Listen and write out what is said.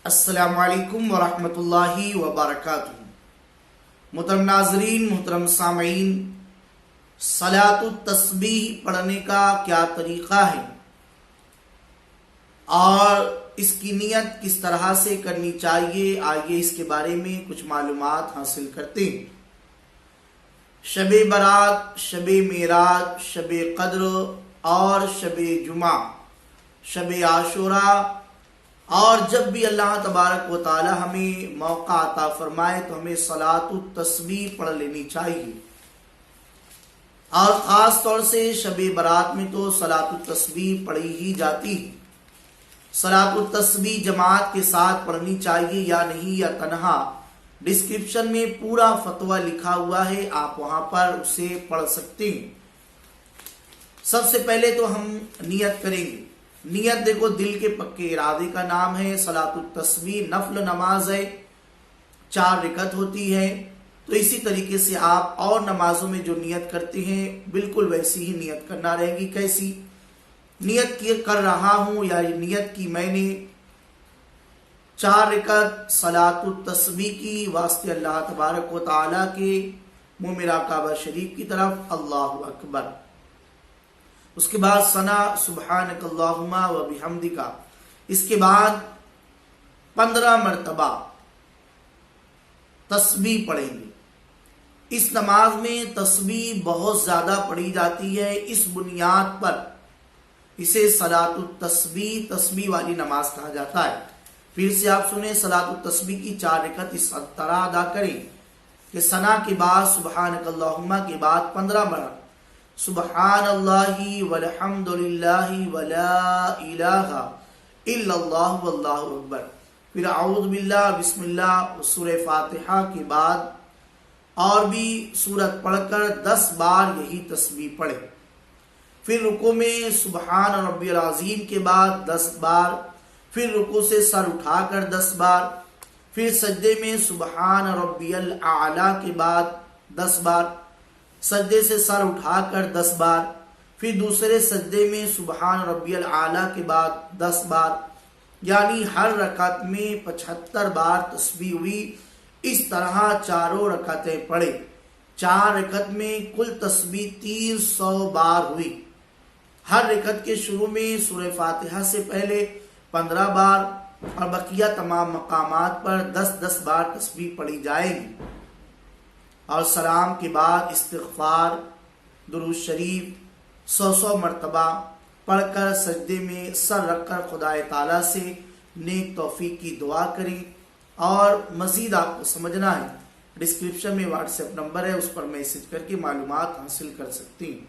السلام علیکم ورحمۃ اللہ وبرکاتہ۔ محترم ناظرین، محترم سامعین، صلاۃ التسبیح پڑھنے کا کیا طریقہ ہے اور اس کی نیت کس طرح سے کرنی چاہیے، آئیے اس کے بارے میں کچھ معلومات حاصل کرتے ہیں۔ شب برات، شب معراج، شب قدر اور شب جمعہ، شب عاشوراء، اور جب بھی اللہ تبارک و تعالی ہمیں موقع عطا فرمائے تو ہمیں صلاۃ التسبیح پڑھ لینی چاہیے، اور خاص طور سے شب برات میں تو صلاۃ التسبیح پڑھی ہی جاتی ہے۔ صلاۃ التسبیح جماعت کے ساتھ پڑھنی چاہیے یا نہیں، یا تنہا، ڈسکرپشن میں پورا فتویٰ لکھا ہوا ہے، آپ وہاں پر اسے پڑھ سکتے ہیں۔ سب سے پہلے تو ہم نیت کریں گے۔ نیت دیکھو دل کے پکے ارادے کا نام ہے۔ صلاۃ التسبیح نفل نماز ہے، 4 رکعت ہوتی ہے، تو اسی طریقے سے آپ اور نمازوں میں جو نیت کرتے ہیں بالکل ویسی ہی نیت کرنا رہے گی۔ کیسی نیت کر رہا ہوں، یا نیت کی میں نے 4 رکعت صلاۃ التسبیح کی واسطے اللہ تبارک و تعالی کے میرا کعبہ شریف کی طرف، اللہ اکبر۔ اس کے بعد ثنا سبحانک اللہم و بحمدک، اس کے بعد 15 مرتبہ تسبیح پڑھیں گے۔ اس نماز میں تسبیح بہت زیادہ پڑھی جاتی ہے، اس بنیاد پر اسے صلاۃ التسبیح، تسبیح والی نماز کہا جاتا ہے۔ پھر سے آپ سنیں، صلاۃ التسبیح کی 4 رکعت اس طرح ادا کریں کہ ثنا کے بعد سبحانک اللہم کے بعد 15 مرتبہ سبحان اللہ والحمد للہ ولا الہ الا اللہ واللہ اکبر، پھر اعوذ باللہ، بسم اللہ، سورہ فاتحہ کے بعد اور بھی سورت پڑھ کر 10 بار یہی تسبیح پڑھے۔ پھر رکوع میں سبحان ربی العظیم کے بعد 10 بار، پھر رکوع سے سر اٹھا کر 10 بار، پھر سجدے میں سبحان ربی الاعلی کے بعد 10 بار، سجدے سے سر اٹھا کر 10 بار، پھر دوسرے سجدے میں سبحان ربی الاعلی کے بعد 10 بار، یعنی ہر رکعت میں 75 بار تسبیح ہوئی۔ اس طرح چاروں رکعتیں پڑھے۔ 4 رکعت میں کل تسبیح 300 بار ہوئی۔ ہر رکعت کے شروع میں سورہ فاتحہ سے پہلے 15 بار اور بقیہ تمام مقامات پر 10-10 بار تسبیح پڑھی جائے گی، اور سلام کے بعد استغفار، درود شریف 100 مرتبہ پڑھ کر سجدے میں سر رکھ کر خدا تعالیٰ سے نیک توفیق کی دعا کریں۔ اور مزید آپ کو سمجھنا ہے، ڈسکرپشن میں واٹس ایپ نمبر ہے، اس پر میسج کر کے معلومات حاصل کر سکتے ہیں۔